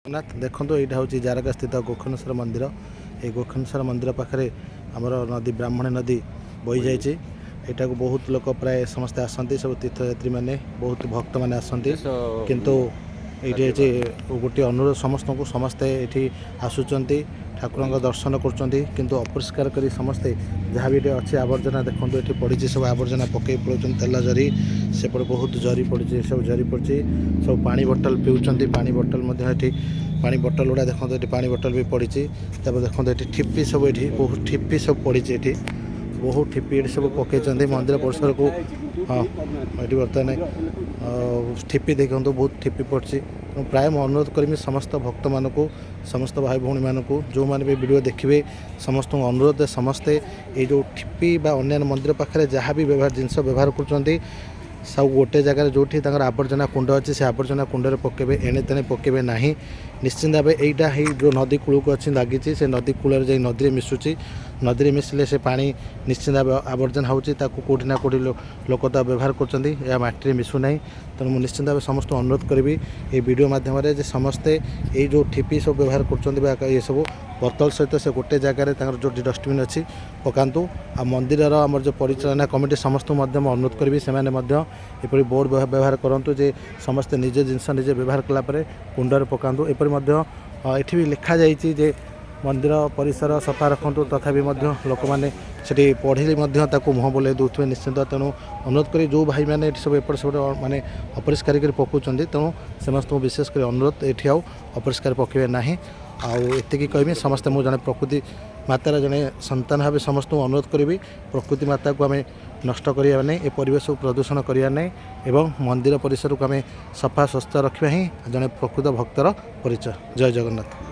जगन्नाथ देखो यहाँ हूँ जारका स्थित गोखनेश्वर मंदिर। ये गोखनेश्वर मंदिर पाखे आमर नदी ब्राह्मणी नदी बही जाइए। यहाँ को बहुत लोग प्राय समस्ते आसती सब तीर्थयात्री मैंने बहुत भक्त मैंने आसती किंतु ये गोटे अनुरोध समस्त को समस्ते ये आसुँच ठाकुर दर्शन करुँच अपरिष्कार कर समस्ते जहाँ भी अच्छे आवर्जना देखो ये पड़ी सब आवर्जना पकई पड़े तेल जरी सेपटे बहुत जरी पड़ी सब जरी पड़ी सब पानी बोतल पीऊँच पानी बोतल पानी बोतल गुड़ा देखो ये पानी बोतल भी पड़ी देखो ये ठिप्पी सब ये बहुत ठिप्पी सब पड़ी ये बहुत ठिप्पी ये सब पकई मंदिर परिसर को। हाँ ये बर्तमान ठिप्पी देखो बहुत ठिप्पी पड़ी प्राय मैं अनुरोध करी समस्त भक्त मान को समस्त भाई भौणी मान को जो मैंने भी वीडियो देखिए समस्त अनुरोध समस्ते ये जो ठिप्पी अन्य मंदिर पाखे जहाँ भी व्यवहार जिनस व्यवहार कर सब गोटे जगह जो आवर्जना कुंड अच्छे से आवर्जना कुंड पकेबे एणे तेणे पकेबे ना निश्चिंत भाव यहीटा ही जो नदी कूल को अच्छी लगी से नदी कूल जा नदी मिशुची नदी मिसले से पानी निश्चिंत भाव आवर्जना होटी ना कौटी लोक तो व्यवहार कर माटी मिशुना तेणु मुझे निश्चिंत भाव समस्त अनुरोध करी ये वीडियो मध्यम समस्ते ये जो ठिपी सब व्यवहार कर ये सब बोतल सहित से गोटे जगार जो डस्टबिन अच्छी पकातु आ मंदिर आमर जो परिचालना कमिटी समस्त अनुरोध करी से एपरी बोर्ड व्यवहार करूँ जे समस्ते निजे जिनस निजे व्यवहार कलापर कुंडर पकातु एपरी ये भी लिखा जाइए मंदिर परिसर सफा रखु तथापि लोक मैंने से पढ़ी मुँह बोले दूसरे निश्चिंत तेणु अनुरोध करी जो भाई मैंने सब एपट सेपट माने अपरिष्कार कर पकाउछन्ति तेणु समस्त विशेषकर अनुरोध ये आउ अपरिष्कार पकेबे ना आती कहमी समस्ते मुझे प्रकृति मातार जड़े सन्तान भाव समस्त अनुरोध करी प्रकृति माता को आम नष्ट करिया नहीं ए परिवेश को प्रदूषण करिया नहीं एवं मंदिर परिसर को आम सफा स्वस्थ रखा ही जड़े प्रकृत भक्तर परिचय। जय जगन्नाथ।